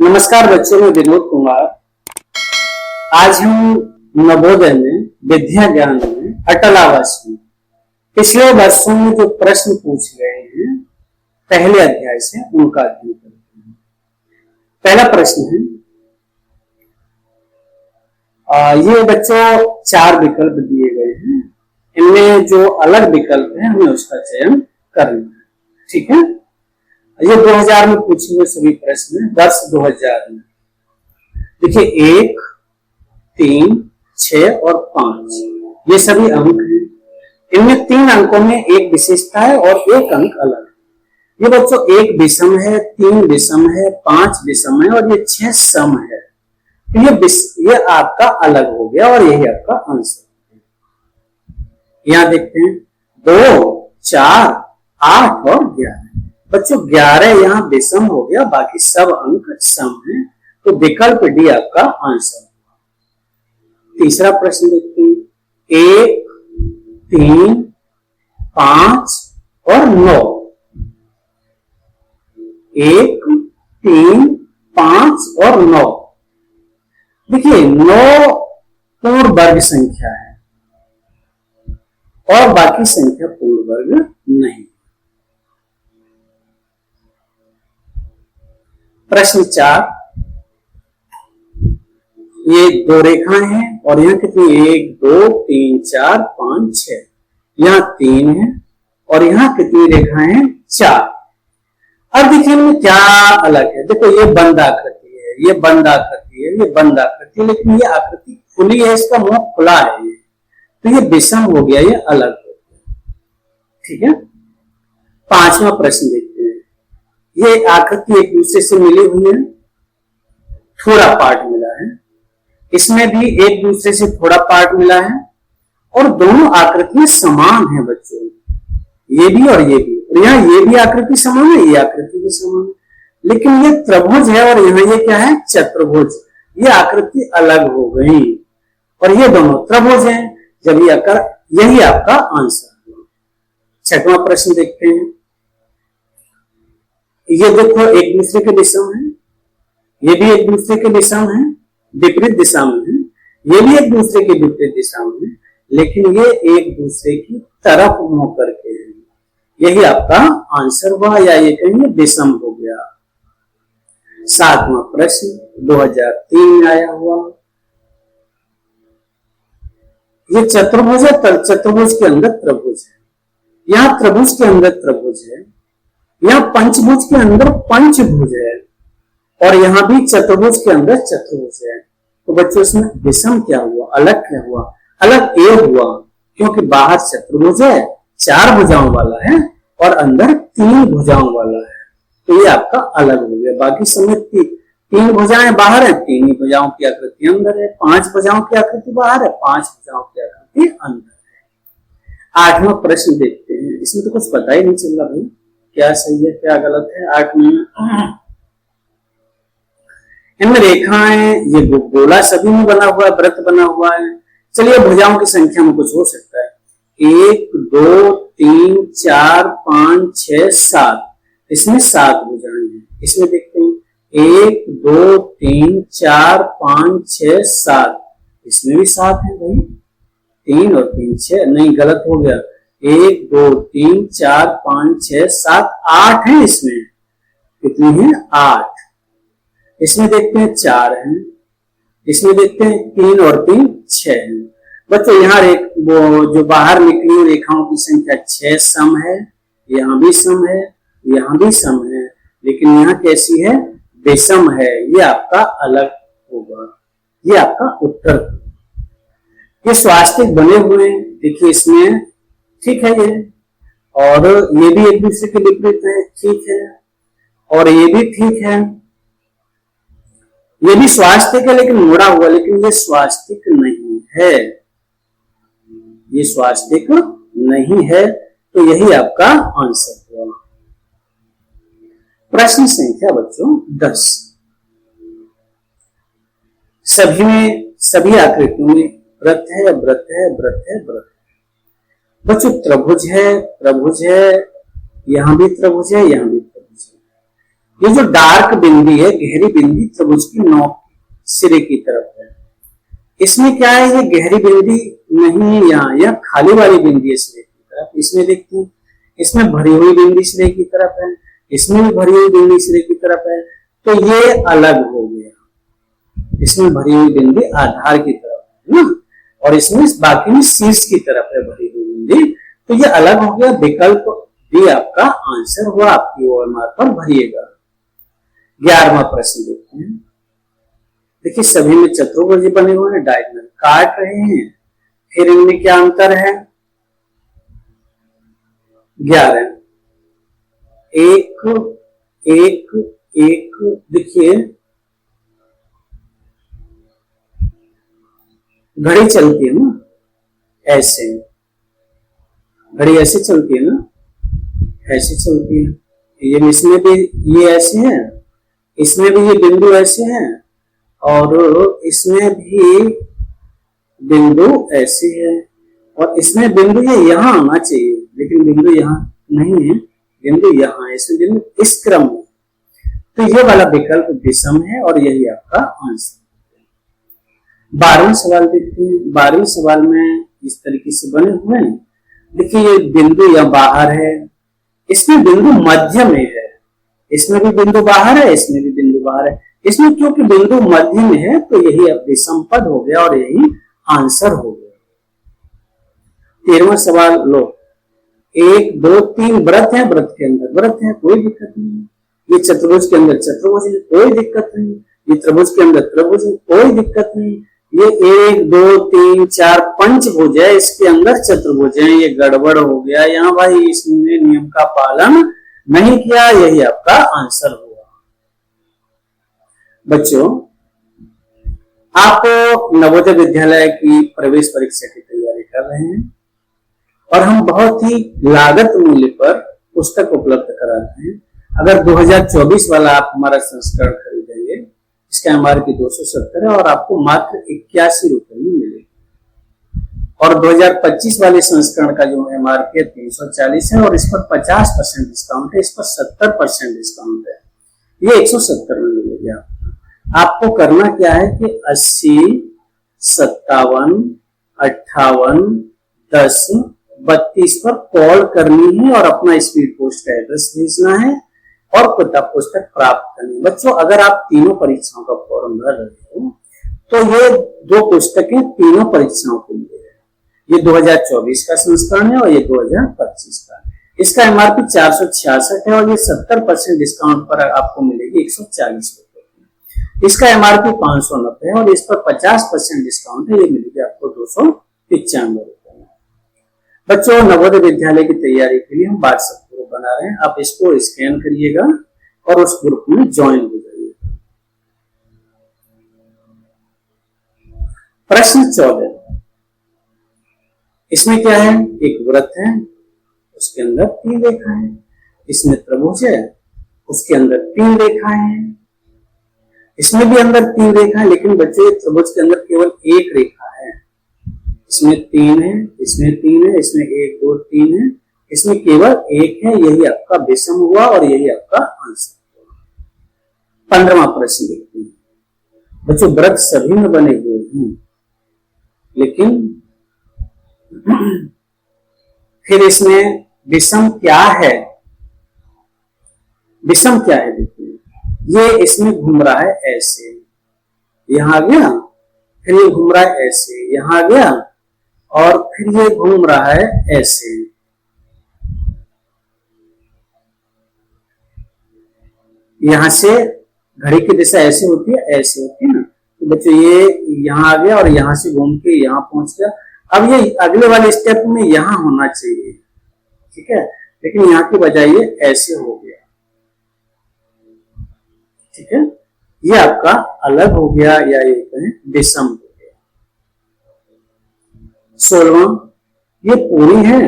नमस्कार बच्चों, मैं विनोद कुमार। आज हम नवोदय में विद्या ज्ञान में अटल आवास में पिछले वर्षों में जो प्रश्न पूछ गए हैं पहले अध्याय से उनका अध्ययन करते हैं। पहला प्रश्न है, ये बच्चों 4 विकल्प दिए गए हैं। इनमें जो अलग विकल्प है हमें उसका चयन करना है, ठीक है। ये 2000 में पूछे हुए सभी प्रश्न, वर्ष 2000 में। देखिए 1, 3, 6 और 5 ये सभी अंक हैं। इनमें 3 अंकों में एक विशेषता है और एक अंक अलग है। ये बच्चों 1 विषम है, 3 विषम है, 5 विषम है और ये 6 सम है। तो ये आपका अलग हो गया और यही आपका आंसर है। यहां देखते हैं 2, 4, 8 और 11। बच्चों 11 यहाँ विषम हो गया, बाकी सब अंक सम है, तो विकल्प डी आपका आंसर। तीसरा प्रश्न देखते हैं, 1, 3, 5 और 9। 1, 3, 5 और 9। देखिए 9 पूर्ण वर्ग संख्या है और बाकी संख्या पूर्ण वर्ग नहीं। प्रश्न 4, ये 2 रेखाएं हैं और यहाँ कितनी 1, 2, 3, 4, 5, 6। यहाँ 3 है और यहाँ कितनी रेखाएं हैं 4। अब देखिए इनमें क्या अलग है। देखो ये बंद आकृति है, ये बंद आकृति है, ये बंद आकृति है, लेकिन ये आकृति खुली है, इसका मुंह खुला है, ये तो ये विषम हो गया, ये अलग हो गया, ठीक है। 5वां प्रश्न देखते हैं। ये आकृति एक दूसरे से मिली हुई है, थोड़ा पार्ट मिला है, इसमें भी एक दूसरे से थोड़ा पार्ट मिला है और दोनों आकृतियां समान है बच्चों, ये भी और ये भी। और यहाँ ये भी आकृति समान है, ये आकृति भी समान है, लेकिन ये त्रिभुज है और यहाँ ये क्या है चतुर्भुज। ये आकृति अलग हो गई और ये दोनों त्रिभुज हैं। जब ये आकर, यही आपका आंसर है। 6वां प्रश्न देखते हैं। ये देखो एक दूसरे के विषम है, ये भी एक दूसरे के विषम है, विपरीत दिशा में है, ये भी एक दूसरे के विपरीत दिशा में है, लेकिन ये एक दूसरे की तरफ मुंह करके है। यही आपका आंसर हुआ, या ये कहेंगे विषम हो गया। 7वां प्रश्न 2003 में आया हुआ। ये चतुर्भुज है, चतुर्भुज के अंदर त्रिभुज है, यहाँ त्रिभुज के अंदर त्रिभुज है, यहाँ पंचभुज के अंदर पंचभुज है और यहाँ भी चतुर्भुज के अंदर चतुर्भुज है। तो बच्चों इसमें विषम क्या हुआ, अलग क्या हुआ? अलग ए हुआ, क्योंकि बाहर चतुर्भुज है, 4 भुजाओं वाला है और अंदर 3 भुजाओं वाला है, तो ये आपका अलग हो गया। बाकी समय 3 भुजाएं बाहर है, 3 ही भुजाओं की आकृति अंदर है, 5 भुजाओं की आकृति बाहर है, 5 भुजाओं की आकृति अंदर है। 8वां प्रश्न देखते हैं। इसमें तो कुछ पता ही नहीं चल रहा भाई, क्या सही है क्या गलत है। 8 में इनमें रेखाएं, ये गोला सभी में बना हुआ है, वृत्त बना हुआ है। चलिए भुजाओं की संख्या में कुछ हो सकता है, 1, 2, 3, 4, 5, 6, 7। इसमें 7 भुजाएं हैं। इसमें देखते हैं 1, 2, 3, 4, 5, 6, 7। इसमें भी 7 है भाई, 3 और 3 6, नहीं गलत हो गया। 1, 2, 3, 4, 5, 6, 7, 8 है। इसमें कितनी है 8। इसमें देखते हैं 4 हैं, इसमें देखते हैं 3 और 3 6 हैं। बच्चों यहाँ वो जो बाहर निकली हुई रेखाओं की संख्या 6 सम है, यहाँ भी सम है, यहाँ भी सम है, लेकिन यहाँ कैसी है विषम है। ये आपका अलग होगा, ये आपका उत्तर। ये स्वास्तिक बने हुए हैं, देखिए इसमें ठीक है ये, और ये भी एक दूसरे के विपरीत है, ठीक है, और ये भी ठीक है। ये भी स्वास्तिक है लेकिन मुड़ा हुआ, लेकिन ये स्वास्तिक नहीं है, ये स्वास्तिक नहीं है, तो यही आपका आंसर हुआ। प्रश्न संख्या बच्चों 10। सभी आकृतियों में वृत्त है, वृत्त है, वृत्त है, वृत्त है। बच्चों त्रिभुज है, त्रिभुज है, यहां भी त्रिभुज है, यहां भी त्रिभुज है। ये जो डार्क बिंदी है, गहरी बिंदी त्रिभुज की नोक सिरे की तरफ है। इसमें क्या है, ये गहरी बिंदी नहीं है, यहाँ यह खाली वाली बिंदी है सिरे की तरफ। इसमें देखते हैं, इसमें भरी हुई बिंदी सिरे की तरफ है, इसमें भी भरी हुई बिंदी सिरे की तरफ है, तो ये अलग हो गया। इसमें भरी हुई बिंदी आधार की तरफ है ना, और इसमें बाकी में शीर्ष की तरफ है भरी हुई बिंदी, तो ये अलग हो गया। विकल्प भी आपका आंसर हुआ, आपकी ओएमआर पर भरिएगा। 11वां प्रश्न देखते हैं। देखिए सभी में चतुर्भुज बने हुए हैं, डायगोनल काट रहे हैं, फिर इनमें क्या अंतर है? 11 एक एक एक, देखिए घड़ी चलती है ना ऐसे, घड़ी ऐसे चलती है ना, ऐसे चलती है। ये इसमें भी ये ऐसे है, इसमें भी ये बिंदु ऐसे हैं, और इसमें भी बिंदु ऐसे है, और इसमें बिंदु ये यहाँ आना चाहिए, लेकिन बिंदु यहाँ नहीं है, बिंदु यहाँ है, इसमें बिंदु इस क्रम में। तो ये वाला विकल्प विषम है और यही आपका आंसर। 12वां सवाल देखते हैं। 12वें सवाल में इस तरीके से बने हुए हैं। देखिए ये बिंदु या बाहर है, इसमें बिंदु मध्य में है, इसमें भी बिंदु बाहर है, इसमें भी बिंदु बाहर है। इसमें क्योंकि बिंदु मध्य में है तो यही अब विषम पद हो गया और यही आंसर हो गया। 13वां सवाल लो, 1 2 3 व्रत है, व्रत के अंदर व्रत है, कोई दिक्कत नहीं। ये चतुर्भुज के अंदर चतुर्भुज है, कोई दिक्कत नहीं। ये त्रिभुज के अंदर त्रिभुज है, कोई दिक्कत नहीं। ये 1 2 3 4 पंचभुज है, इसके अंदर चतुर्भुज है, ये गड़बड़ हो गया यहाँ भाई, इसने नियम का पालन नहीं किया, यही आपका आंसर हुआ। बच्चों आप नवोदय विद्यालय की प्रवेश परीक्षा की तैयारी कर रहे हैं और हम बहुत ही लागत मूल्य पर पुस्तक उपलब्ध कराते हैं। अगर 2024 वाला आप हमारा संस्करण खरीदेंगे, इसका एमआरपी 270 है और आपको मात्र 81 रुपए में मिलेगी। और 2025 वाले संस्करण का जो एमआरपी है 340 है और इस पर 50% डिस्काउंट है, इस पर 70% डिस्काउंट है, ये 170 में मिलेगी आपको। आपको करना क्या है कि 80 57 58 10 32 पर कॉल करनी है और अपना स्पीड पोस्ट का एड्रेस भेजना है और पुस्तक प्राप्त करनी है। बच्चों अगर आप तीनों परीक्षाओं का फॉर्म भर रहे हो तो ये 2 पुस्तकें तीनों परीक्षाओं के लिए है। ये 2024 का संस्करण है और ये 2025 का। इसका एमआरपी 466 है और ये 70% डिस्काउंट पर आपको मिलेगी 140 रुपए। इसका एमआरपी 590 है और इस पर 50% डिस्काउंट है, ये मिलेगी आपको 295 रुपए। बच्चों नवोदय विद्यालय की तैयारी के लिए हम व्हाट्सएप ग्रुप बना रहे हैं, आप इसको स्कैन करिएगा और उस ग्रुप में ज्वाइन हो जाइएगा। प्रश्न 14, इसमें क्या है? एक वृत्त है, उसके अंदर 3 रेखाएं हैं। इसमें त्रिभुज है, उसके अंदर 3 रेखाएं हैं। इसमें भी अंदर 3 रेखाएं, लेकिन बच्चों त्रिभुज के अंदर केवल 1 रेखा है। इसमें 3 है, इसमें 3 है, इसमें 1 2 3 है, इसमें केवल 1 है, यही आपका विषम हुआ और यही आपका आंसर हुआ। 15वां प्रश्न देखते हैं। बच्चों व्रत सभी में बने हुए हैं, लेकिन फिर इसमें विषम क्या है? विषम क्या है? देखिए ये इसमें घूम रहा है ऐसे, यहां आ गया, फिर ये घूम रहा है ऐसे, यहां आ गया, और फिर ये घूम रहा है ऐसे। यहां से घड़ी की दिशा ऐसे होती है, ऐसे होती है ना। तो बच्चों ये यहां आ गया और यहां से घूम के यहां पहुंच गया। अब ये अगले वाले स्टेप में यहां होना चाहिए, ठीक है, लेकिन यहां की बजाय ये ऐसे हो गया, ठीक है। ये आपका अलग हो गया या ये कहें विषम हो गया। 16वां, ये पूरी है,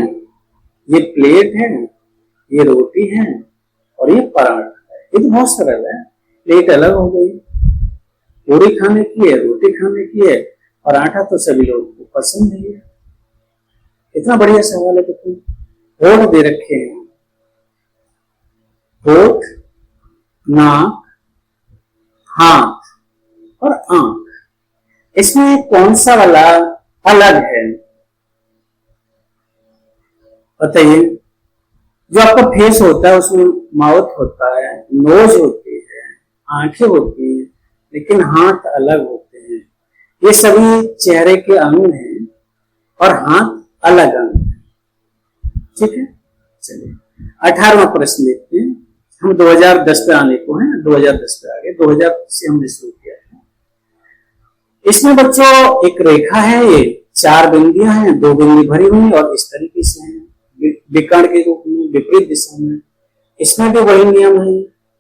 ये प्लेट है, ये रोटी है और ये पराठा है। ये तो बहुत सरल है। प्लेट अलग हो गई, पूरी खाने की है, रोटी खाने की है, पराठा तो सभी लोगों को पसंद है। इतना बढ़िया सवाल है। तो होठ दे रखे हैं, होठ नाक, हाथ और आंख। इसमें कौन सा वाला अलग है? बताइए। जो आपका फेस होता है उसमें माउथ होता है, नोज होती है, आंखें होती है, लेकिन हाथ अलग होते हैं। ये सभी चेहरे के अंग हैं और हाथ अलग अंग है। ठीक है, चलिए 18वां प्रश्न देखते हैं। हम 2010 पे आने को हैं, 2010 पे आ गए, 2000 से हमने शुरू किया था। इसमें बच्चों एक रेखा है, ये 4 बिंदियां हैं, 2 बिंदी भरी हुई और इस तरीके से है विकर्ण के रूप में, विपरीत दिशा में। इसमें भी वही नियम है।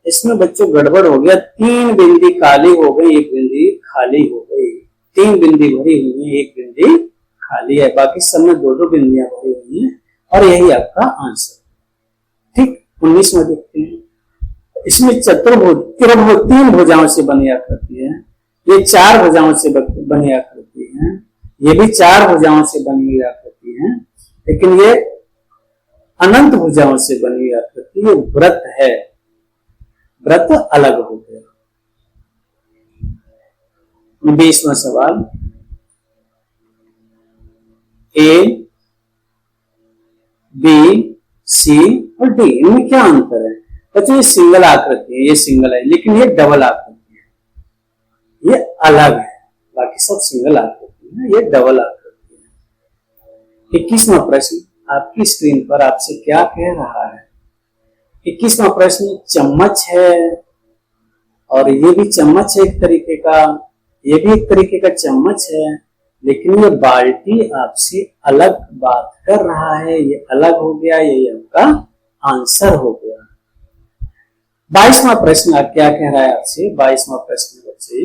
इसमें बच्चों गड़बड़ हो गया, 3 बिंदी काली हो गई, 1 बिंदी खाली हो गई। 3 बिंदी भरी हुई है, 1 बिंदी खाली है, बाकी सब में 2-2 बिंदियां भरी हुई है और यही आपका आंसर। ठीक, 19 में देखते हैं। इसमें चतुर्भुज, त्रिभुज, 3 भुजाओं से बनी आकृति है। ये 4 भुजाओं से बनी आकृति है, ये भी 4 भुजाओं से बनी आकृति है, लेकिन ये अनंत भुजाओं से बनी आकृति, ये व्रत है। व्रत अलग हो गया। 20वां सवाल, ए, बी, सी और डी, इनमें क्या अंतर है? बच्चों ये सिंगल आकृति है, ये सिंगल है, लेकिन ये डबल आकृति है, ये अलग है। बाकी सब सिंगल आकृति है, ये डबल आकृति है। 21वां प्रश्न आपकी स्क्रीन पर आपसे क्या कह रहा है? 21वां प्रश्न, चम्मच है और ये भी चम्मच है एक तरीके का, ये भी एक तरीके का चम्मच है, लेकिन ये बाल्टी आपसे अलग बात कर रहा है, ये अलग हो गया, ये आपका आंसर हो गया। 22वां प्रश्न आप क्या कह रहा है आपसे? 22वां प्रश्न बच्चे,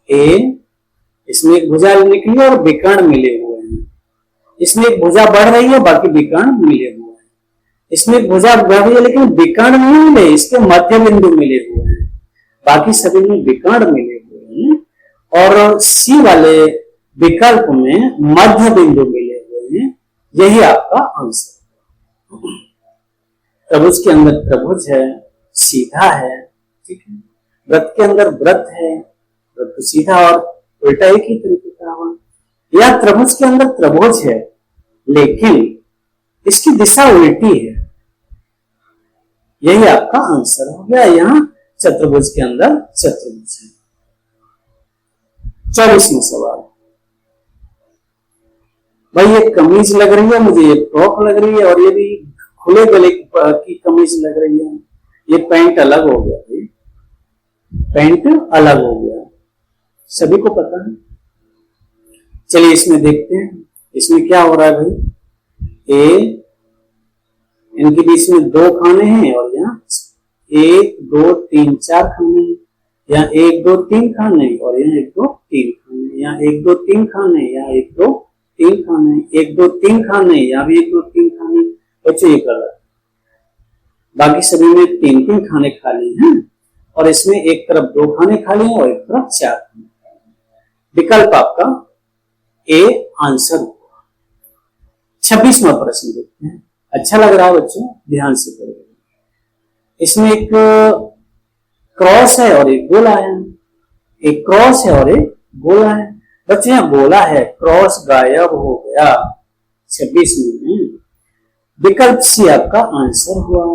ए, इसमें एक भुजा निकली और विकर्ण मिले हुए हैं। इसमें एक भुजा बढ़ रही है, बाकी विकर्ण मिले हुए हैं। इसमें एक भुजा बढ़ रही है लेकिन विकर्ण नहीं मिले, इसके मध्य बिंदु मिले हुए हैं, बाकी सभी में विकर्ण मिले हुए हैं। और सी वाले विकल्प में मध्य बिंदु मिले हुए हैं, यही आपका आंसर। त्रिभुज के अंदर त्रिभुज है, सीधा है, ठीक है। व्रत के अंदर व्रत है, व्रत सीधा और उल्टा एक ही तरीके का हुआ। या त्रिभुज के अंदर त्रिभुज है लेकिन इसकी दिशा उल्टी है, यही आपका आंसर हो गया। यहां चतुर्भुज के अंदर चतुर्भुज है। 24वां सवाल, भाई ये कमीज लग रही है मुझे, ये फ्रॉक लग रही है और ये भी खुले गले की कमीज लग रही है, ये पैंट अलग हो गया भाई, पैंट अलग हो गया, सभी को पता है। चलिए इसमें देखते हैं, इसमें क्या हो रहा है भाई? ए, इनके बीच में 2 खाने हैं और यहाँ 1 2 3 4 खाने हैं, यहाँ 1 2 3 खाने और यहाँ 1 2 3 खाने, यहाँ 1 2 3 खाने, यहाँ 1 2 3 खाने, 1 2 3 खाने, यहाँ भी 1 2 3 खाने। बच्चों ये गलत, बाकी सभी में 3-3 खाने खाली हैं और इसमें एक तरफ 2 खाने खाली हैं और एक तरफ 4 खाने खाली हैं। विकल्प आपका ए आंसर हुआ। 26वां प्रश्न देखते हैं। अच्छा लग रहा है बच्चों, ध्यान से पढ़िए। इसमें एक क्रॉस है और एक गोला है, एक क्रॉस है और एक गोला है। बच्चों यहाँ गोला है, क्रॉस गायब हो गया 26 में। विकल्प सी आपका आंसर हुआ।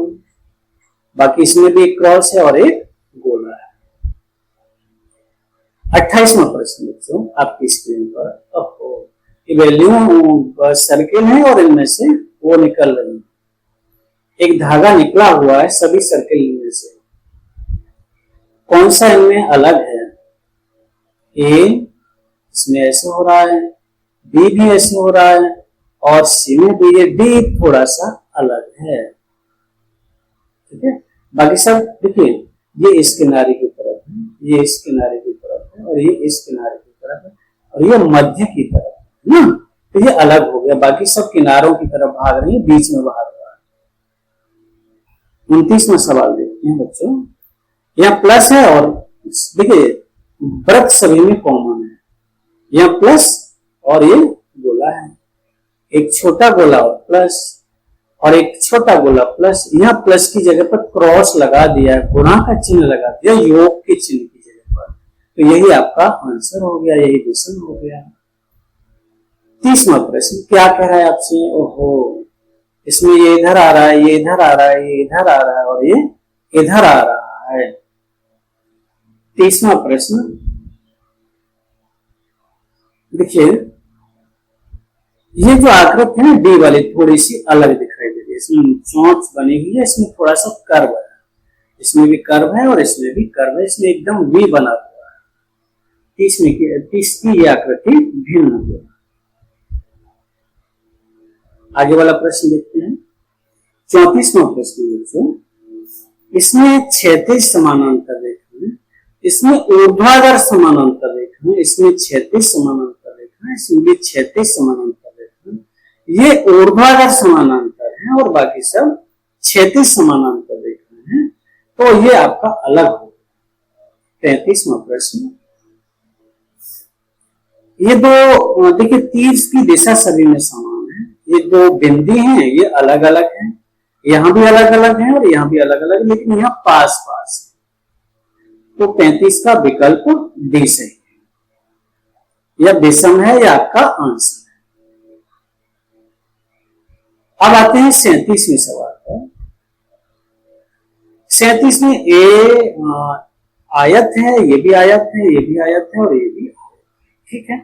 बाकी इसमें भी एक क्रॉस है और एक गोला है। 28वां प्रश्न बच्चों आपकी स्क्रीन पर, वैल्यू सर्किल है और इनमें से वो निकल रही है, एक धागा निकला हुआ है सभी सर्किल में से, कौन सा इनमें अलग है? ए, इसमें ऐसे हो रहा है, बी भी ऐसे हो रहा है और सी में भी, ये डी थोड़ा सा अलग है, ठीक है। बाकी सब देखिए, ये इस किनारे की तरफ है, ये इस किनारे की तरफ है और ये इस किनारे की तरफ है और ये मध्य की तरफ है ना, तो ये अलग हो गया। बाकी सब किनारों की तरफ भाग रही है, बीच में भाग रहा है। 29वां सवाल देखते हैं बच्चों। यहाँ प्लस है और देखिए व्रत सभी में कॉमन है, यहाँ प्लस और ये गोला है, एक छोटा गोला और प्लस और एक छोटा गोला प्लस, यहाँ प्लस की जगह पर क्रॉस लगा दिया, गुणा का चिन्ह लगा दिया योग के चिन्ह की जगह पर, तो यही आपका आंसर हो गया, यही विषम हो गया। 30वां प्रश्न क्या कह रहा है आपसे, ओहो इसमें ये इधर आ रहा है, ये इधर आ रहा है, ये इधर आ रहा है और ये इधर आ रहा है। 30वां प्रश्न देखिए, ये जो आकृति है ना डी वाली थोड़ी सी अलग दिखाई दे रही है, इसमें चोंच बनी हुई है, इसमें थोड़ा सा कर्व है, इसमें भी कर्व है और इसमें भी कर्व है, इसमें एकदम वी बना हुआ है। 30 की ये आकृति भिन्न है। आगे वाला प्रश्न देखते हैं, 34वां प्रश्न बच्चों, इसमें क्षैतिज समानांतर रेखा है, इसमें ऊर्ध्वाधर समानांतर रेखा है, इसमें क्षैतिज समानांतर रेखा है, इसमें भी क्षैतिज समानांतर रेखा है, ये ऊर्ध्वाधर समानांतर है और बाकी सब क्षैतिज समानांतर रेखा है, तो ये आपका अलग होगा। 33वां प्रश्न, ये दो देखिए तीर की दिशा सभी में समान है, ये दो बिंदी हैं ये अलग अलग हैं, यहां भी अलग अलग है और यहां भी अलग अलग, लेकिन यहां पास पास है, तो 35 का विकल्प डी सही है, यह विषम है, यह आपका आंसर है। अब आते हैं 37वें सवाल पर। 37 में ए आयत है, ये भी आयत है, ये भी आयत है और ये भी आयत है, ठीक है।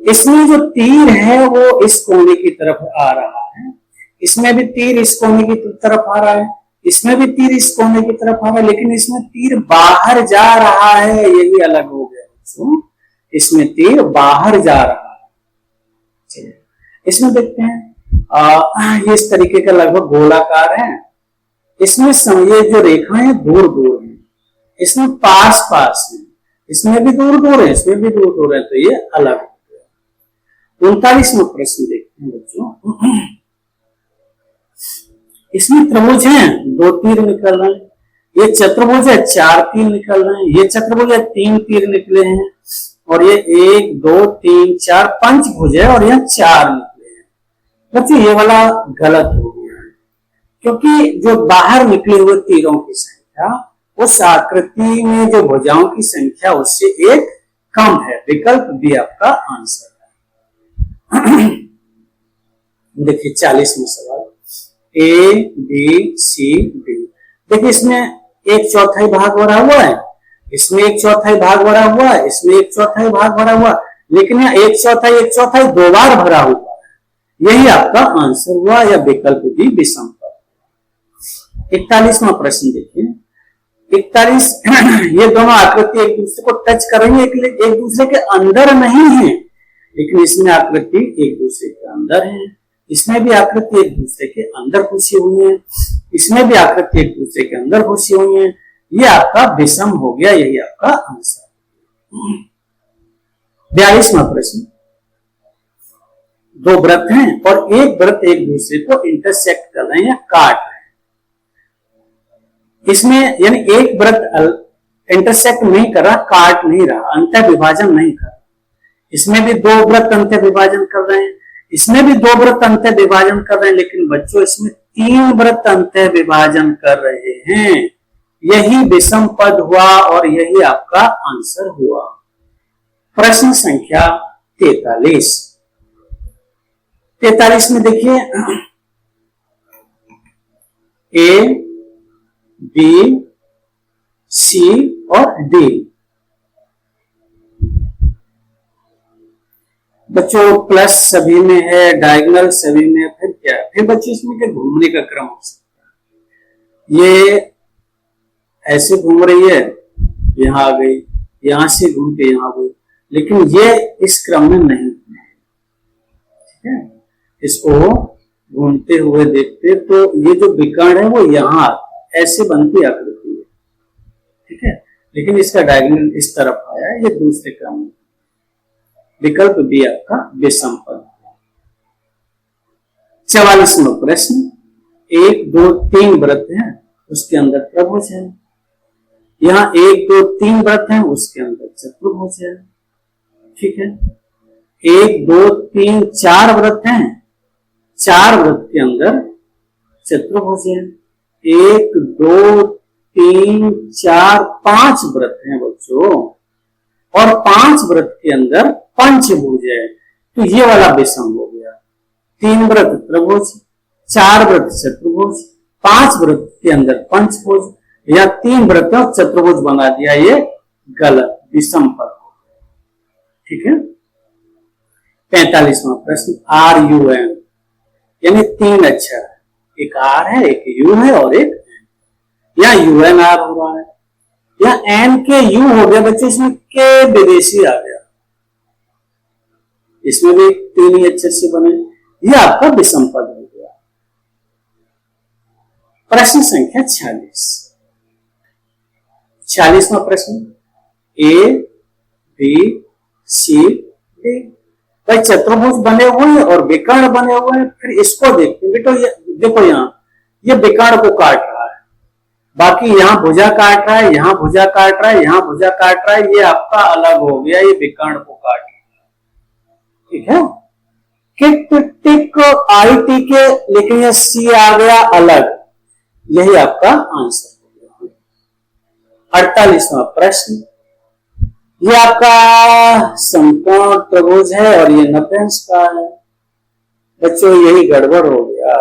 इसमें जो तीर है वो इस कोने की तरफ आ रहा है, इसमें भी तीर इस कोने की तरफ आ रहा है, इसमें भी तीर इस कोने की तरफ आ रहा है, लेकिन इसमें तीर बाहर जा रहा है, यही अलग हो गया। इसमें तीर बाहर जा रहा है। इसमें देखते हैं ये इस तरीके का लगभग गोलाकार है, इसमें ये जो रेखाएं दूर दूर है, इसमें पास पास है, इसमें भी दूर दूर है, इसमें भी दूर दूर है, तो ये अलग हो गया। 39वां प्रश्न देखते हैं बच्चों, इसमें त्रिभुज है, 2 तीर निकल रहे हैं, ये चतुर्भुज है, 4 तीर निकल रहे हैं, ये चतुर्भुज है, 3 तीर निकले हैं, और ये 1 2 3 4 पंचभुज है और यहाँ 4 निकले हैं। बच्चों ये वाला गलत हो गया है, क्योंकि जो बाहर निकले हुए तीरों की संख्या उस आकृति में जो भुजाओं की संख्या उससे एक कम है, विकल्प बी आपका आंसर है। देखिए 40वां सवाल, ए बी सी डी, देखिए इसमें 1/4 भाग भरा हुआ है, इसमें 1/4 भाग भरा हुआ है, इसमें 1/4 भाग भरा हुआ, लेकिन यहाँ 1/4 2 बार भरा हुआ है, यही आपका आंसर हुआ, या विकल्प भी विषम पर। 41वां प्रश्न देखिए, 41 ये दोनों आकृति एक दूसरे को टच कर रही है, एक दूसरे के अंदर नहीं है, लेकिन इसमें आकृति एक दूसरे के अंदर है, इसमें भी आकृति एक दूसरे के अंदर घुसी हुई है, इसमें भी आकृति एक दूसरे के अंदर घुसी हुई है, ये आपका विषम हो गया, यही आपका आंसर। 42वां प्रश्न, 2 वृत्त हैं और एक वृत्त एक दूसरे को इंटरसेक्ट कर रहे हैं, काट रहे हैं, इसमें यानी एक वृत्त इंटरसेक्ट नहीं कर रहा, काट नहीं रहा, अंतर विभाजन नहीं कर रहा, इसमें भी 2 वृत्त अंतर विभाजन कर रहे हैं, इसमें भी 2 वृत्त अंतर विभाजन कर रहे हैं, लेकिन बच्चों इसमें 3 वृत्त अंतर विभाजन कर रहे हैं, यही विषम पद हुआ और यही आपका आंसर हुआ। प्रश्न संख्या 43। 43 में देखिए, ए बी सी और डी, बच्चों प्लस सभी में है, डायगोनल सभी में, फिर क्या, फिर बच्चों इसमें क्या घूमने का क्रम हो सकता है, ये ऐसे घूम रही है, यहां आ गई, यहां से घूम के यहां आ गई, लेकिन ये इस क्रम में नहीं, ठीक है, इसको घूमते हुए देखते तो ये जो विकर्ण है वो यहां आता, ऐसे बनती आकृति है, ठीक है, लेकिन इसका डायगोनल इस तरफ आया, ये दूसरे क्रम में, विकल्प बी आपका विषम पद। 44वां प्रश्न, 1 2 3 वृत्त हैं, उसके अंदर त्रिभुज है, यहाँ 1 2 3 वृत्त हैं, उसके अंदर चतुर्भुज है, ठीक है, 1 2 3 4 वृत्त हैं, 4 वृत्त के अंदर चतुर्भुज है। 1 2 3 4 5 व्रत हैं बच्चों, और 5 व्रत के अंदर पंचभुज है, तो ये वाला विषम हो गया। 3 व्रत त्रिभुज, 4 व्रत चतुर्भुज, 5 व्रत के अंदर पंचभुज, या 3 व्रत और चतुर्भुज बना दिया, ये गलत, विषम पद हो गया। ठीक है। 45वां प्रश्न, RUN, यानी 3 अक्षर, एक R है, एक U है और एक N, या UNR हो रहा है, या N के U हो गया बच्चे, इसमें के विदेशी आ गया, इसमें भी 3 ही अक्षर से बने, यह आपका विषम पद हो गया। प्रश्न संख्या 46, 46वां प्रश्न, ABCD, भाई चतुर्भुज बने हुए हैं और विकर्ण बने हुए हैं। फिर इसको देखते हैं बेटो, ये देखो यहाँ ये विकर्ण को काट रहा है, बाकी यहाँ भुजा काट रहा है, यहाँ भुजा काट रहा है, यहाँ भुजा काट रहा है, ये आपका अलग हो गया, ये विकर्ण को काट रहा है। ठीक है। किट टिक IT के, लेकिन ये C आ गया अलग, यही आपका आंसर हो गया। 48वां प्रश्न, ये आपका समकोण त्रिभुज है और ये 90 अंश का है। बच्चों यही गड़बड़ हो गया,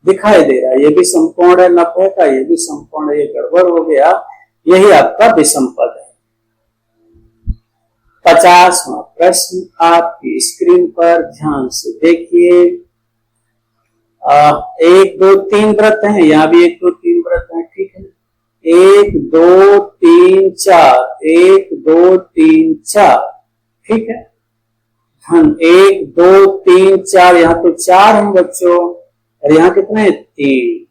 दिखाई दे रहा है ये भी समकोण है 90 का, ये भी समकोण है, ये गड़बड़ हो गया, यही आपका विषम पद है। 50वां प्रश्न आपकी स्क्रीन पर ध्यान से देखिए। 1 2 3 व्रत हैं, यहाँ भी 1 2 3 व्रत हैं। ठीक है। 1 2 3 4, 1 2 3 4, ठीक है। 1 2 3 4, यहाँ तो 4 हैं बच्चों, और यहाँ कितने हैं 3,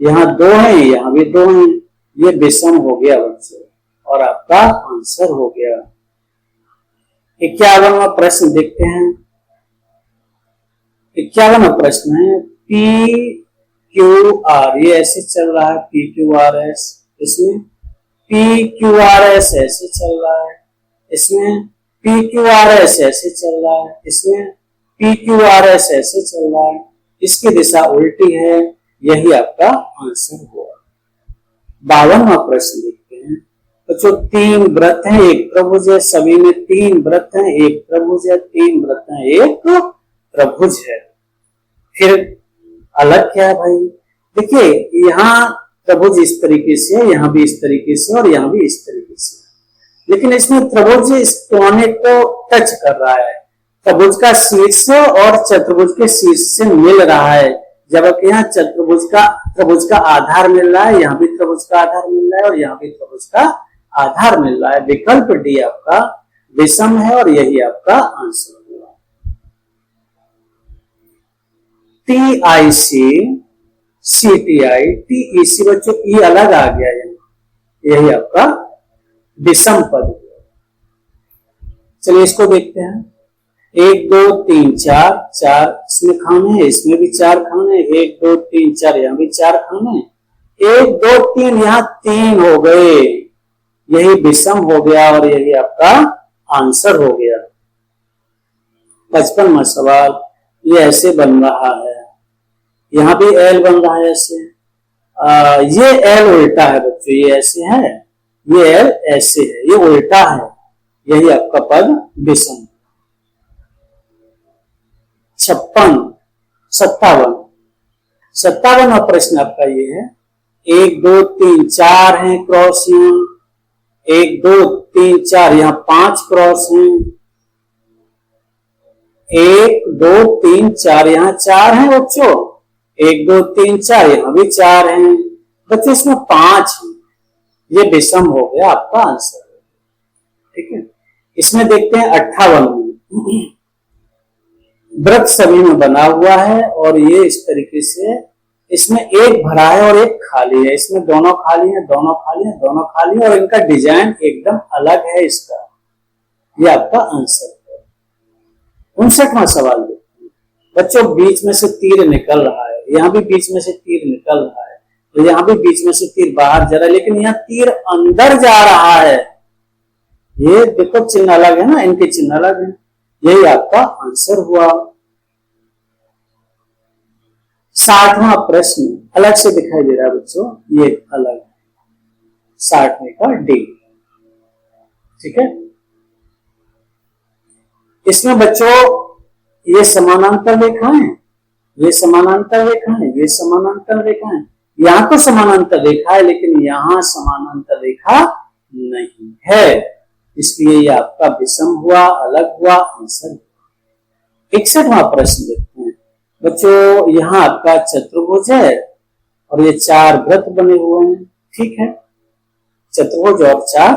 यहाँ 2 हैं, यहाँ भी 2 हैं, ये विषम हो गया बच्चों, और आपका आंसर हो गया। 51वां प्रश्न देखते हैं। 51वां प्रश्न है, PQR, ये ऐसे चल रहा है, PQRS, इसमें PQRS ऐसे चल रहा है, इसमें PQRS ऐसे चल रहा है, इसमें PQRS ऐसे चल रहा है, इसकी दिशा उल्टी है, यही आपका आंसर हुआ। 52वां प्रश्न देखते हैं बच्चों। 3 व्रत हैं, एक त्रिभुज है, सभी में 3 व्रत हैं, एक त्रिभुज है, 3 व्रत हैं, एक त्रिभुज है। फिर अलग क्या है भाई, देखिए यहाँ त्रिभुज इस तरीके से, यहाँ भी इस तरीके से, और यहाँ भी इस तरीके से, लेकिन इसमें त्रिभुज इस कोने को टच कर रहा है, त्रिभुज का शीर्ष और चतुर्भुज के शीर्ष से मिल रहा है, जबकि यहाँ त्रिभुज का आधार मिल रहा है, यहाँ भी त्रिभुज का आधार मिल रहा है, और यहाँ भी त्रिभुज का आधार मिल रहा है। विकल्प डी आपका विषम है, और यही आपका आंसर हुआ। TIC CTI TEC बच्चों ई अलग आ गया है, यही आपका विषम पद हुआ। चलिए इसको देखते हैं। 1 2 3 4, 4 इसमें खाने हैं, इसमें भी 4 खाने, 1 2 3 4, यहाँ भी 4 खाने, 1 2 3, यहाँ 3 हो गए, यही विषम हो गया, और यही आपका आंसर हो गया। 55वां सवाल, ये ऐसे बन रहा है, यहाँ भी L बन रहा है ऐसे, ये L उल्टा है बच्चों, ये ऐसे है, ये L ऐसे है, ये उल्टा है, यही आपका पद विषम। 57वां प्रश्न आपका ये है। 1 2 3 4 है क्रॉस, यहाँ 1 2 3 4, यहाँ 5 क्रॉस हैं, 1 2 3 4, यहाँ 4 है बच्चों, 1 2 3 4, यहाँ भी 4 हैं बच्चों, इसमें 5 है, ये विषम हो गया आपका आंसर। ठीक है। इसमें देखते हैं 58 वृत्त सभी में बना हुआ है, और ये इस तरीके से, इसमें एक भरा है और एक खाली है, इसमें दोनों खाली हैं, दोनों खाली हैं, दोनों खाली हैं, और इनका डिजाइन एकदम अलग है इसका, ये आपका आंसर है। 59वां सवाल देखते हैं बच्चों। बीच में से तीर निकल रहा है, यहाँ भी बीच में से तीर निकल रहा है, तो यहाँ भी बीच में से तीर बाहर जा रहा है, लेकिन यहाँ तीर अंदर जा रहा है, ये देखो चिन्ह अलग है ना, इनके चिन्ह अलग है, यही आपका आंसर हुआ। 60वां प्रश्न अलग से दिखाई दे रहा है बच्चों, ये अलग 60वें का डी। ठीक है, इसमें बच्चों ये समानांतर रेखाएं, ये समानांतर रेखाएं, ये समानांतर रेखाएं, यहां तो समानांतर रेखा है लेकिन यहां समानांतर रेखा नहीं है, इसलिए ये आपका विषम हुआ, अलग हुआ, आंसर हुआ। 61वां प्रश्न देखते हैं बच्चों, यहां आपका चतुर्भुज है और ये 4 वृत्त बने हुए हैं। ठीक है, चतुर्भुज और 4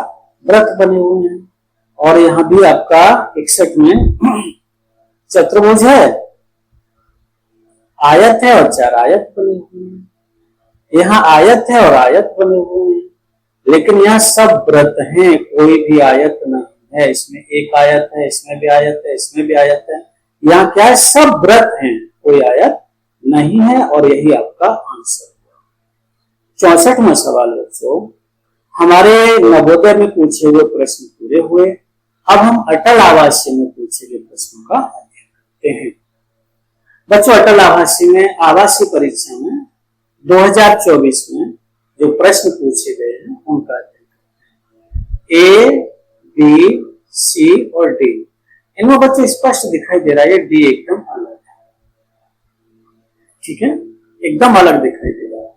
वृत्त बने हुए हैं, और यहां भी आपका 61 में चतुर्भुज है, आयत है और 4 आयत बने हुए हैं। यहाँ आयत है और आयत बने हुए हैं, लेकिन यहाँ सब वृत्त हैं, कोई भी आयत नहीं है। इसमें एक आयत है, इसमें भी आयत है, इसमें भी आयत है। यहाँ क्या है, सब वृत्त हैं, कोई आयत नहीं है, और यही आपका आंसर हुआ। 64वां सवाल बच्चों, हमारे नवोदय में पूछे हुए प्रश्न पूरे हुए, अब हम अटल आवासीय में पूछे गए प्रश्नों का अध्ययन करते हैं। बच्चों अटल आवासीय परीक्षा में 2024 में जो प्रश्न पूछे गए हैं उनका अध्ययन करते हैं। ए, बी, सी और डी, इनमें बच्चे स्पष्ट दिखाई दे रहा है, डी एकदम अलग है। ठीक है, एकदम अलग दिखाई दे रहा है।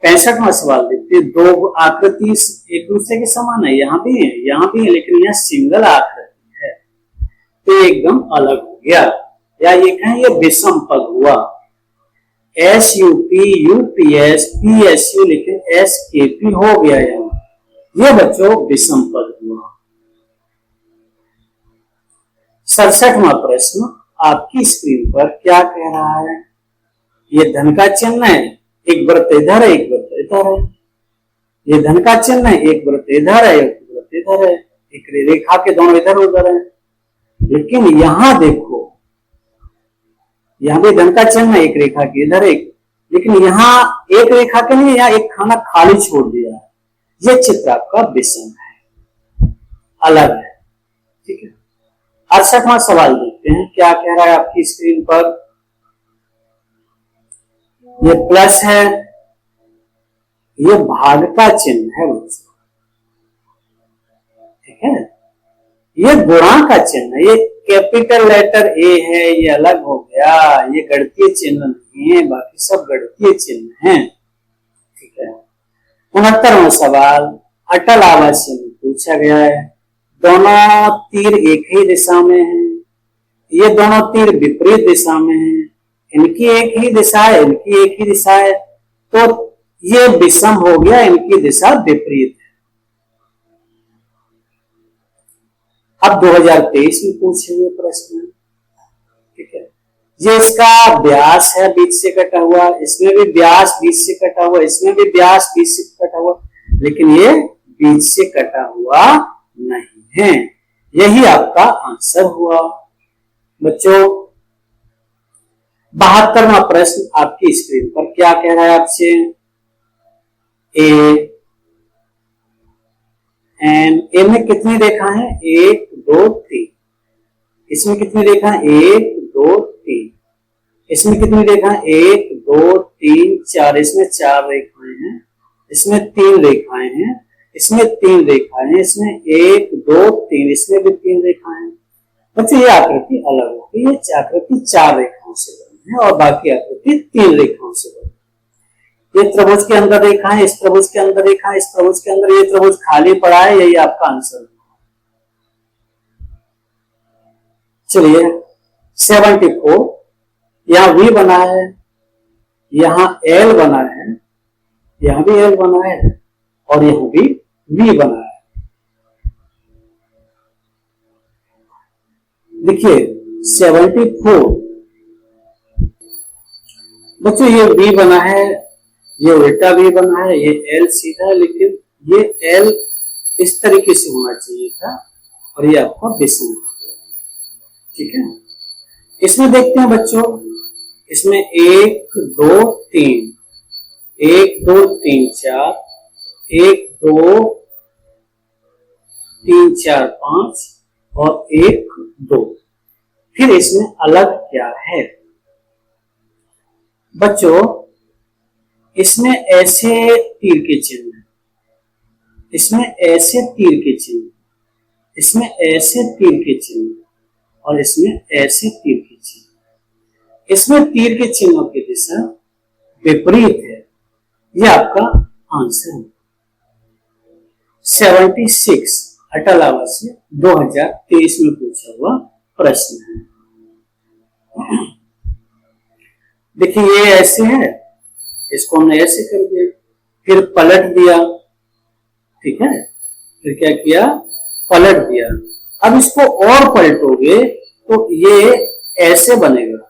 65वां सवाल देखते हैं, दो आकृति एक दूसरे के समान है, यहाँ भी है, यहाँ भी है, लेकिन यहाँ सिंगल आकृति है, तो एकदम अलग हो गया, या ये कहें ये विषम पद हुआ। SUP, UPS, PSU, लेकिन SKP हो गया यहाँ, ये बच्चों विषम पद हुआ। 67वां प्रश्न आपकी स्क्रीन पर क्या कह रहा है, ये धन का चिन्ह है, एक वृत्त इधर है, एक वृत्त इधर है। ये धन का चिन्ह है, एक वृत्त इधर है, एक वृत्त इधर है, एक रेखा के दोनों इधर उधर है। लेकिन यहां देखो, यहां भी धन का चिन्ह है, एक रेखा के इधर एक, लेकिन यहाँ एक रेखा के नहीं, यहाँ एक खाना खाली छोड़ दिया है। ये चित्र आपका विषम है, अलग है। ठीक है, 68वां सवाल देखते हैं क्या कह रहा है आपकी स्क्रीन पर। ये प्लस है, ये भाग का चिन्ह है बच्चों। ठीक है, ये गुणा का चिन्ह है, ये कैपिटल लेटर ए है, ये अलग हो गया, ये गणितीय चिन्ह नहीं है, बाकी सब गणितीय चिन्ह हैं। ठीक है, 69वां सवाल अटल आवासीय में पूछा गया है, दोनों तीर एक ही दिशा में हैं, ये दोनों तीर विपरीत दिशा में हैं, इनकी एक ही दिशा है, इनकी एक ही दिशा है, तो ये विषम हो गया, इनकी दिशा विपरीत है। अब 2023 में पूछे हुए प्रश्न, ठीक है, ये इसका व्यास है बीच से कटा हुआ, इसमें भी व्यास बीच से कटा हुआ, इसमें भी व्यास बीच से कटा हुआ, लेकिन ये बीच से कटा हुआ नहीं है, यही आपका आंसर हुआ। बच्चों 72वां प्रश्न आपकी स्क्रीन पर क्या कह रहा है आपसे, ए में कितनी रेखा है, 1 2 3, इसमें कितनी रेखा है, 1 2 3, इसमें कितनी रेखा है, 1 2 3 4, इसमें 4 रेखाएं हैं, इसमें 3 रेखाएं हैं, इसमें 3 रेखाएं हैं, इसमें 1 2 3, इसमें भी 3 रेखाएं हैं। बच्चों ये आकृति अलग होगी, ये आकृति 4 रेखाओं से बनी है और बाकी आकृति 3 रेखाओं से बनी है। ये त्रिभुज के अंदर रेखा है, इस त्रिभुज के अंदर रेखा है, इस त्रिभुज के अंदर, ये त्रिभुज खाली पड़ा है, यही आपका आंसर है। चलिए 74, यहां V बना है, यहां L बना है, यहां भी L बना है और यहां भी V बना है। देखिए 74, बच्चों ये V बना है, ये उल्टा भी बना है, ये L सीधा है, लेकिन ये L इस तरीके से होना चाहिए था और ये आपका विषम है। ठीक है, इसमें देखते हैं बच्चों, इसमें 1 2 3, 1 2 3 4, 1 2 3 4 5 और 1 2, फिर इसमें अलग क्या है, बच्चों इसमें ऐसे तीर के चिन्ह, इसमें ऐसे तीर के चिन्ह, इसमें ऐसे तीर के चिन्ह और इसमें ऐसे तीर के चिन्ह। इसमें तीर के चिन्हों की दिशा विपरीत है। यह आपका आंसर है। 76 अटल आवासीय 2023 में पूछा हुआ प्रश्न है। देखिए ये ऐसे है, इसको हमने ऐसे कर दिया, फिर पलट दिया, ठीक है, फिर क्या किया, पलट दिया। अब इसको और पलटोगे तो ये ऐसे बनेगा।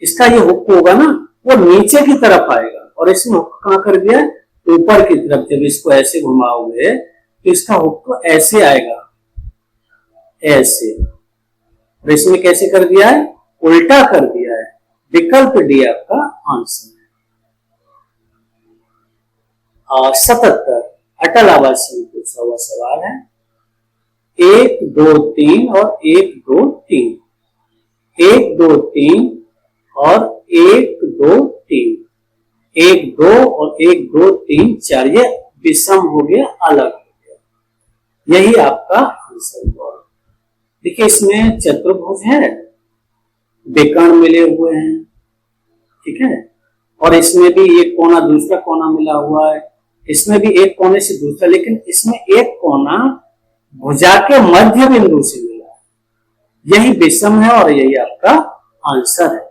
इसका ये हुक होगा ना, वो नीचे की तरफ आएगा और इसमें हुक कहां कर दिया, ऊपर की तरफ। जब इसको ऐसे घुमाओगे तो इसका हुक तो ऐसे आएगा, ऐसे। और इसमें कैसे कर दिया है, उल्टा कर दिया है। विकल्प डी आपका आंसर है। 77 अटल आवासीय में पूछा हुआ सवाल है। 1 2 3 और 1 2 3, 1 2 3 और 1 2 3, 1 2 और 1 2 3 4, ये विषम हो गया, अलग हो गया। यही आपका आंसर हुआ। देखिए इसमें चतुर्भुज है, विकर्ण मिले हुए हैं, ठीक है, और इसमें भी एक कोना दूसरा कोना मिला हुआ है, इसमें भी एक कोने से दूसरा, लेकिन इसमें एक कोना भुजा के मध्य बिंदु से मिला है। यही विषम है और यही आपका आंसर है।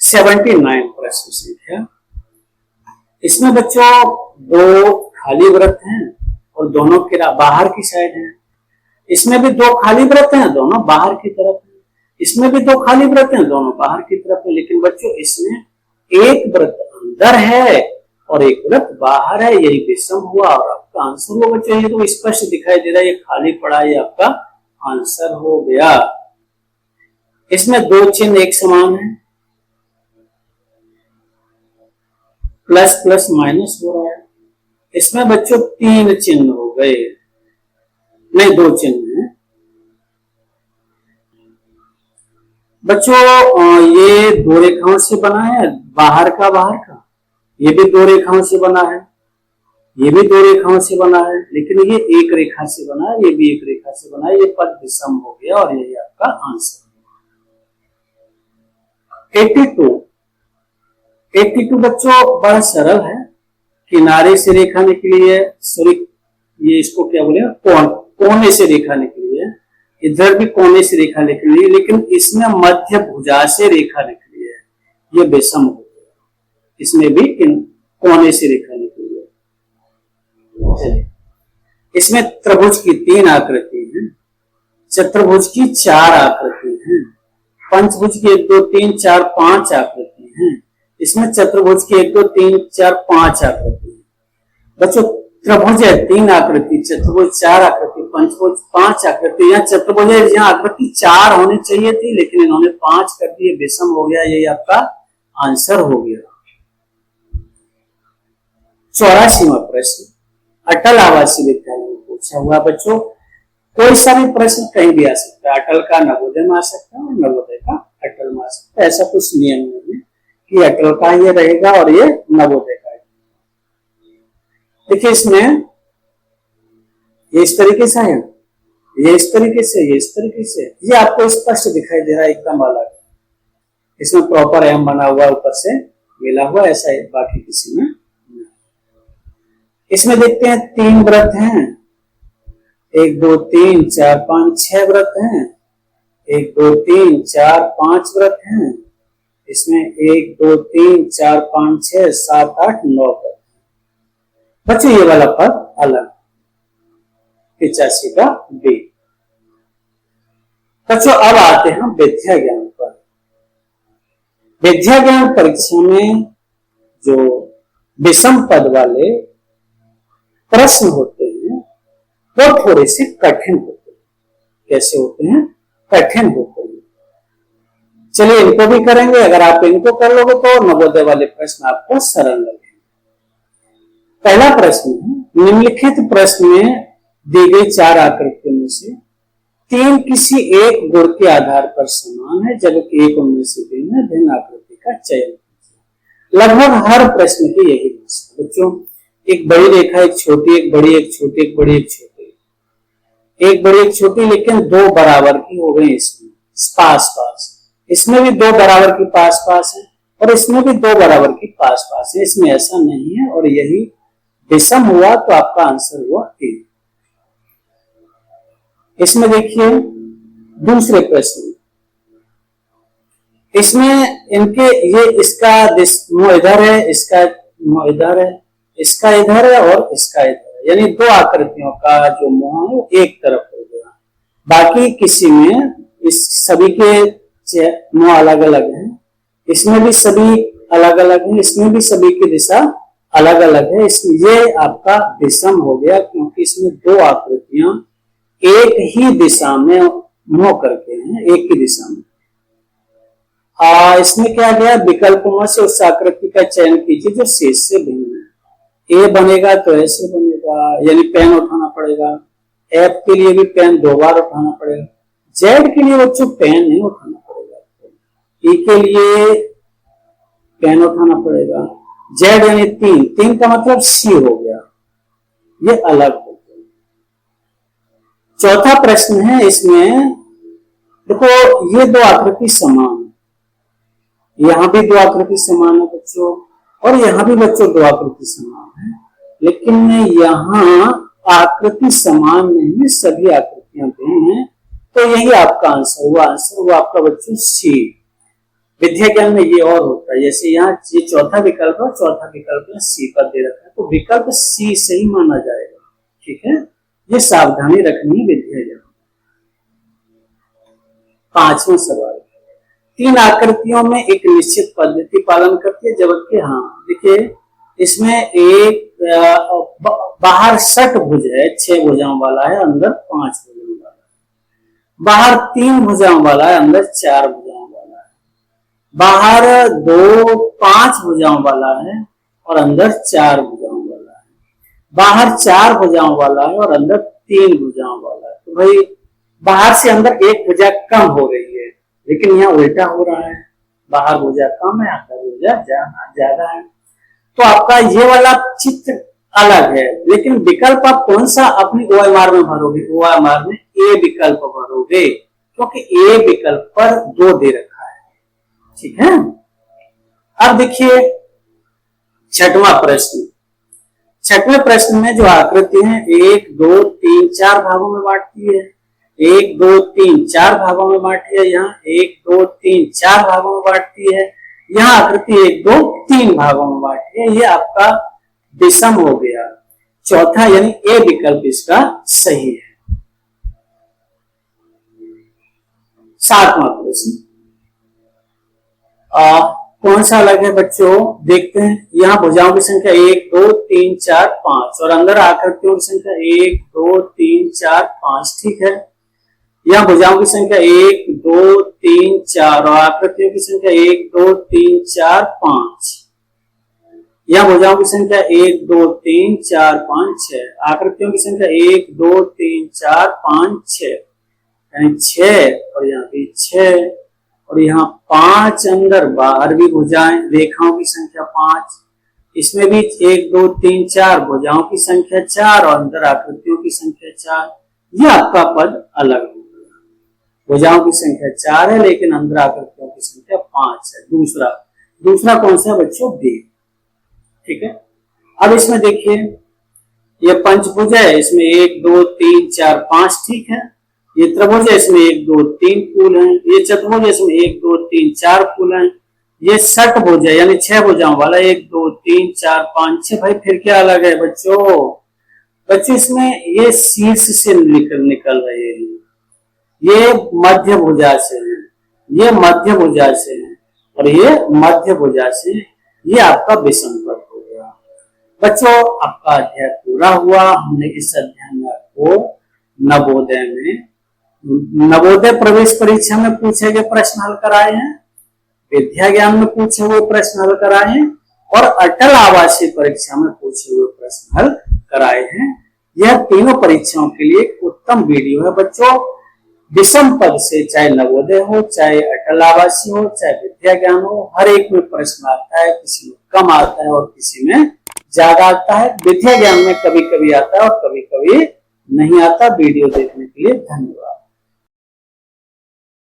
79 प्रश्न संख्या। इसमें बच्चों दो खाली वृत्त हैं और दोनों के बाहर की साइड है। इसमें भी दो खाली वृत्त हैं, दोनों बाहर की तरफ है। इसमें भी दो खाली वृत्त हैं, दोनों बाहर की तरफ है। लेकिन बच्चों इसमें एक वृत्त अंदर है और एक वृत्त बाहर है, यही विषम हुआ और आपका आंसर हुआ। बच्चों ये तो स्पष्ट दिखाई दे रहा है, ये खाली पड़ा, ये आपका आंसर हो गया। इसमें दो चिन्ह एक समान है, प्लस प्लस माइनस हो रहा है। इसमें बच्चों तीन चिन्ह हो गए, नहीं दो चिन्ह है। बच्चों ये दो रेखाओं से बना है, बाहर का, ये भी दो रेखाओं से बना है, ये भी दो रेखाओं से बना है, लेकिन ये एक रेखा से बना है, ये भी एक रेखा से बना है। ये पद विषम हो गया और यही आपका आंसर है। 82 बच्चों बड़ा सरल है। किनारे से रेखा निकली है, सॉरी ये इसको क्या बोले, कोने से रेखा निकली है, इधर भी कोने से रेखा निकली है, लेकिन इसमें मध्य भुजा से रेखा निकली है, ये विषम हो गया। इसमें भी कोने से रेखा निकली है। इसमें त्रिभुज की 3 आकृति है, चतुर्भुज की 4 आकृति है, पंचभुज की 1 2 3 4 5 आकृति है। इसमें चतुर्भुज की 1 2 3 4 5 आकृति है। बच्चों त्रिभुज है 3 आकृति, चतुर्भुज 4 आकृति, पंचभुज 5 आकृति। यहाँ चतुर्भुज है, यहाँ आकृति 4 होनी चाहिए थी, लेकिन इन्होंने 5 कर दिए, विषम हो गया। यही आपका आंसर हो गया। 84वां प्रश्न अटल आवासीय विद्यालय में पूछा हुआ। बच्चों कोई सा भी प्रश्न कहीं भी आ सकता है, अटल का नवोदय में आ सकता है और नवोदय का अटल में आ सकता है। ऐसा कुछ नियम नहीं है कि अटल का ये रहेगा और ये नवोदय का। देखिए इसमें ये इस तरीके से है, ये इस तरीके से, ये इस तरीके से, ये आपको स्पष्ट दिखाई दे रहा है, एकदम अलग। इसमें प्रॉपर एम बना हुआ, ऊपर से मिला हुआ, ऐसा है, बाकी किसी में। इसमें देखते हैं 3 वृत्त हैं, 1 2 3 4 5 6 वृत्त हैं, 1 2 3 4 5 वृत्त हैं। इसमें 1 2 3 4 5 6 7 8 9 वृत्त। बच्चों ये वाला पद अलग, 85 का बी। बच्चों अब आते हैं विद्या ज्ञान पर। विद्या ज्ञान परीक्षा में जो विषम पद वाले प्रश्न होते हैं वो थोड़े से कठिन होते हैं। कैसे होते हैं? कठिन होते हैं। चलिए इनको भी करेंगे। अगर आप इनको कर लोगे तो नवोदय वाले प्रश्न आपको सरल लगेंगे। पहला प्रश्न है, निम्नलिखित प्रश्न में दी गई 4 आकृतियों में से तीन किसी एक गुण के आधार पर समान है, जबकि एक उनमें से भिन्न भिन्न आकृति का चयन कीजिए। लगभग हर प्रश्न की यही भाषा बच्चों, एक बड़ी रेखा, एक छोटी, एक बड़ी, एक छोटी, एक बड़ी, एक छोटी, एक बड़ी एक छोटी, लेकिन दो बराबर की हो गई इसमें पास पास, इसमें भी दो बराबर की पास पास है और इसमें भी दो बराबर की पास पास है, इसमें ऐसा नहीं है और यही विषम हुआ तो आपका आंसर हुआ ए। इसमें देखिए दूसरे प्रश्न, इसमें इनके ये इसका मुंह इधर है, इसका मुंह इधर है, इसका इधर है और इसका इधर है, यानी दो आकृतियों का जो मुंह है वो एक तरफ हो गया। बाकी किसी में इस सभी के मुंह अलग अलग हैं, इसमें भी सभी अलग अलग हैं, इसमें भी सभी की दिशा अलग अलग है, इसमें ये आपका विषम हो गया क्योंकि इसमें दो आकृतियां एक ही दिशा में मुंह करके हैं, एक ही दिशा में। इसमें क्या गया, विकल्पों से उस आकृति का चयन कीजिए जो शेष से भिन्न है। ए बनेगा तो ऐसे बनेगा, यानी पेन उठाना पड़ेगा। एफ के लिए भी पेन दो बार उठाना पड़ेगा। जेड के लिए बच्चों पेन नहीं उठाना पड़ेगा। ई के लिए पेन उठाना पड़ेगा। जेड यानी तीन, तीन का मतलब सी हो गया, ये अलग हो गया। चौथा प्रश्न है, इसमें देखो ये दो आकृति समान है, यहां भी दो आकृति समान है बच्चों और यहां भी बच्चों दो आकृति समान है, लेकिन यहां आकृति समान नहीं, सभी आकृतियां भिन्न हैं, तो यही आपका आंसर हुआ। आंसर हुआ आपका बच्चों सी। विद्या ज्ञान में ये और होता है, जैसे यहाँ ये चौथा विकल्प है, चौथा विकल्प में सी पर दे रखा है तो विकल्प सी से ही माना जाएगा। ठीक है, ये सावधानी रखनी है विद्या ज्ञान। पांचवा सवाल, तीन आकृतियों में एक निश्चित पद्धति पालन करती है, जबकि हाँ देखिए इसमें एक बाहर षटभुज है, 6 भुजाओं वाला है, अंदर 5 भुजाओं वाला है। बाहर 3 भुजाओं वाला है, अंदर 4 भुजाओं वाला है। बाहर 5 भुजाओं वाला है और अंदर 4 भुजाओं वाला है। बाहर 4 भुजाओं वाला है और अंदर 3 भुजाओं वाला है। तो भाई बाहर से अंदर एक भुजा कम हो रही है, लेकिन यहाँ उल्टा हो रहा है, बाहर भुजा कम है, अंदर भुजा ज्यादा है। तो आपका ये वाला चित्र अलग है, लेकिन विकल्प आप कौन सा अपनी OMR में भरोगे? OMR में ए विकल्प भरोगे, क्योंकि ए विकल्प पर 2 दे रखा है। ठीक है, अब देखिए छठवां प्रश्न। छठवें प्रश्न में जो आकृति है 1, 2, 3, 4 भागों में बांटती है। 1, 2, 3, 4 भागों में बांटी है। यहाँ 1, 2, 3, 4 भागों में बांटती है। यहाँ आकृति 1, 2, 3 भागों में बांटी है। ये आपका विषम हो गया। चौथा यानी ए विकल्प इसका सही है। 7वां प्रश्न कौन सा अलग है बच्चों? देखते हैं। यहाँ भुजाओं की संख्या 1, 2, 3, 4, 5 और अंदर आकृतियों की संख्या 1, 2, 3, 4, 5। ठीक है, यहाँ भुजाओं की संख्या 1, 2, 3, 4 और आकृतियों की संख्या 1, 2, 3, 4, 5। यहाँ भुजाओं की संख्या 1, 2, 3, 4, 5, 6। आकृतियों की संख्या 1, 2, 3, 4, 5, 6, यानी 6 और यहाँ भी 6 और यहाँ 5। अंदर बाहर भी भुजाएं, रेखाओं की संख्या 5। इसमें भी 1, 2, 3, 4 भुजाओं की संख्या 4 और अंदर आकृतियों की संख्या 4। यह आपका पद अलग हो गया। भुजाओं की संख्या 4 है लेकिन अंदर आकृतियों की संख्या 5 है। दूसरा कौन सा है बच्चों? बी। ठीक है, अब इसमें देखिए ये पंचभुज है, इसमें 1, 2, 3, 4, 5। ठीक है, ये त्रिभुज है, इसमें 1, 2, 3 फूल हैं। ये चतुर्भुज है, इसमें 1, 2, 3, 4 फूल हैं। ये षटभुज है यानी 6 भुजाओं वाला, 1, 2, 3, 4, 5, 6। भाई फिर क्या अलग है बच्चों इसमें ये शीर्ष से निकल रहे हैं, ये मध्य भुजा से है, ये मध्य भुजा से है और ये मध्य भुजा से। ये आपका विषम पद हो गया। बच्चों आपका अध्याय पूरा हुआ। हमने इस अध्याय में आपको नवोदय प्रवेश परीक्षा में पूछे गए प्रश्न हल कराए हैं, विद्या ज्ञान में पूछे हुए प्रश्न हल कराए हैं और अटल आवासीय परीक्षा में पूछे हुए प्रश्न हल कराए हैं। यह तीनों परीक्षाओं के लिए एक उत्तम वीडियो है बच्चों। विषम पद से, चाहे नवोदय हो, चाहे अटल आवासीय हो, चाहे विद्या ज्ञान हो, हर एक में प्रश्न आता है। किसी में कम आता है और किसी में ज्यादा आता है। विद्या ज्ञान में कभी कभी आता है और कभी कभी नहीं आता। वीडियो देखने के लिए धन्यवाद।